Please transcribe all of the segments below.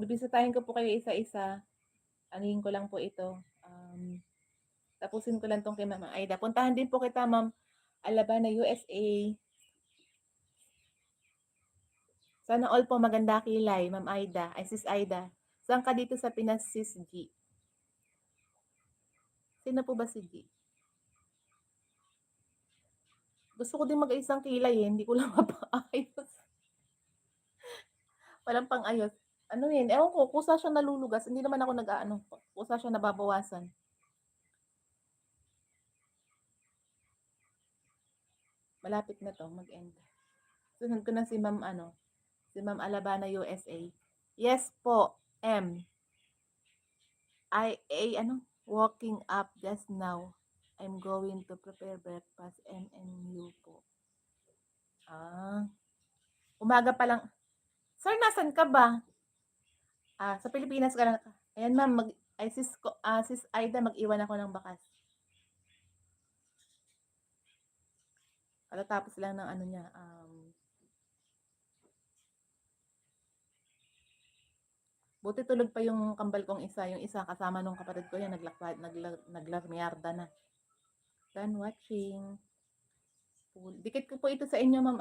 Bibisitahin ko po kayo isa-isa. Anuhin ko lang po ito. Tapusin ko lang 'tong kay Ma'am Aida. Puntahan din po kita, Ma'am Alabana, USA. Sana all po maganda kilay, Ma'am Aida. Ay, Sis Aida. Saan ka dito sa Pinas, Sis G? Sino po ba si G? Gusto ko din mag-isang kilay eh. Hindi ko lang mapaayos. Walang pang-ayos. Ano yun? Ewan ko, kusa siya nalulugas. Hindi naman ako nag-aano. Kusa siya nababawasan. Malapit na to mag-end. Sunod ko na si Ma'am si Ma'am Alabana USA. Yes po, M. Walking up just now. I'm going to prepare breakfast, MNU po. Umaga pa lang. Sir, nasan ka ba? Sa Pilipinas ka lang. Ayan ma'am, sis Aida, mag-iwan ako ng bakas. Katatapos lang ng ano niya, buti tulog pa yung kambal kong isa. Yung isa kasama nung kapatid ko yan, naglarmiyarda na. Done watching. Dikit ko po ito sa inyo, ma'am,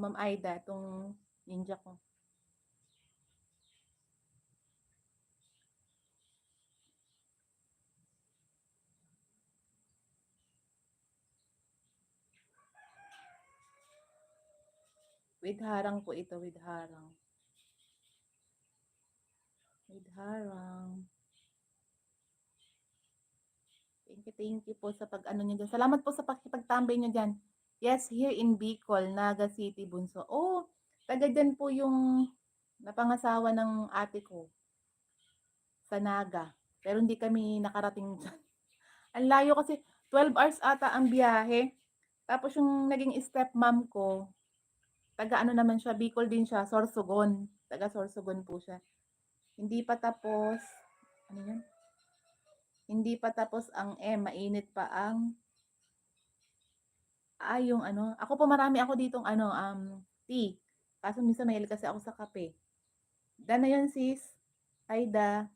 Ma'am Aida, itong ninja ko. With harang po ito, with harang. With harang. Thank you po sa pag-ano nyo dyan. Salamat po sa pakipagtambay nyo dyan. Yes, here in Bicol, Naga City, Bunso. Oh, taga dyan po yung napangasawa ng ate ko sa Naga. Pero hindi kami nakarating dyan. Ang layo kasi, 12 hours ata ang biyahe. Tapos yung naging stepmom ko, taga ano naman siya, Bicol din siya, Sorsogon. Taga Sorsogon po siya. Hindi pa tapos, ano yun? Hindi pa tapos ang mainit pa ang, yung ano, ako po marami ako ditong tea. Kaso minsan mahilig kasi ako sa kape. Na yun sis, Aida.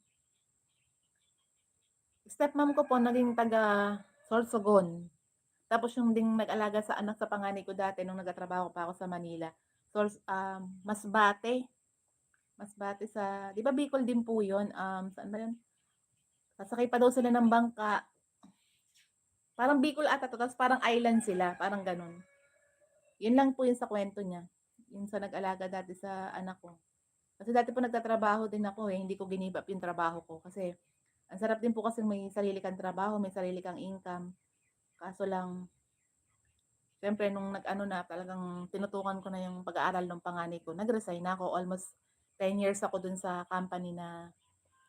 Stepmom ko po naging taga Sorsogon. Tapos yung ding nag-alaga sa anak sa panganay ko dati nung nagtatrabaho pa ako sa Manila. Masbate. Masbate sa, di ba Bicol din po yun? Saan ba yun? Sasakay pa daw sila ng bangka. Parang Bicol ata to, tapos parang island sila, parang ganun. Yun lang po yun sa kwento niya. Yung sa nag-alaga dati sa anak ko. Kasi dati po nagtatrabaho din ako eh, hindi ko ginibap yung trabaho ko. Kasi ang sarap din po kasi may sarili kang trabaho, may sarili kang income. Kaso lang, syempre nung nag-ano na, talagang tinutukan ko na yung pag-aaral ng panganay ko. Nag-resign na ako. Almost 10 years ako dun sa company na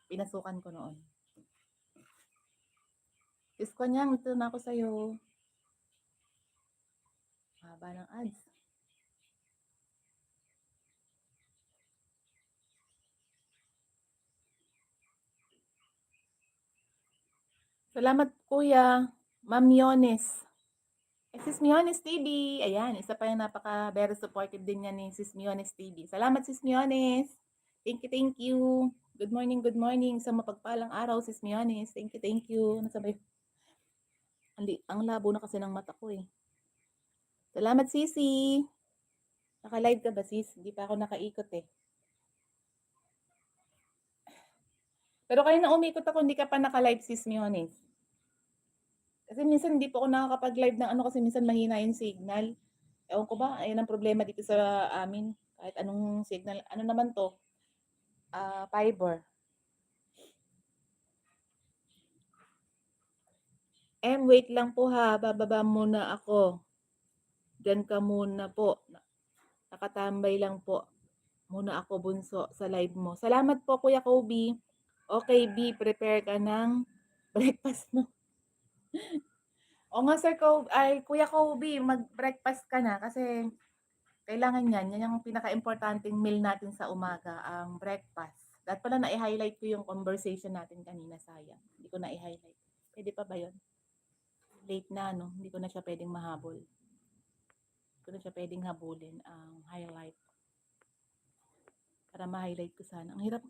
pinasukan ko noon. Isko niya, ito na ako sa'yo. Haba ng ads. Salamat kuya, Ma'am Miones. Sis Miones TV. Ayan, isa pa yung very supportive din niya ni Sis Miones TV. Salamat Sis Miones. Thank you, thank you. Good morning, good morning. Sa mapagpalang araw, Sis Miones. Thank you, thank you. Nasabay. Ang labo na kasi ng mata ko eh. Salamat Sisi. Naka-live ka ba sis? Hindi pa ako nakaikot eh. Pero kayo na umikot ako, hindi ka pa naka-live sis Miones. Kasi minsan hindi po ako nakakapag-live ng ano kasi minsan mahina yung signal. Ewan ko ba, ayun ang problema dito sa amin. Kahit anong signal, ano naman to? Fiber. Wait lang po ha, bababa muna ako. Diyan ka muna po. Nakatambay lang po muna ako bunso sa live mo. Salamat po Kuya Kobe. Okay, B, prepare ka ng breakfast mo. O nga sir, Kuya Kobe, mag-breakfast ka na kasi kailangan yan. Yan yung pinaka-importanting meal natin sa umaga, ang breakfast. Dapat pala na-highlight ko yung conversation natin kanina, sayang. Hindi ko na-highlight. Pwede pa ba yun? Late na, no? Hindi ko na siya pwedeng mahabol. Hindi ko na siya pwedeng habulin ang highlight. para ma-highlight ko sana. Ang hirap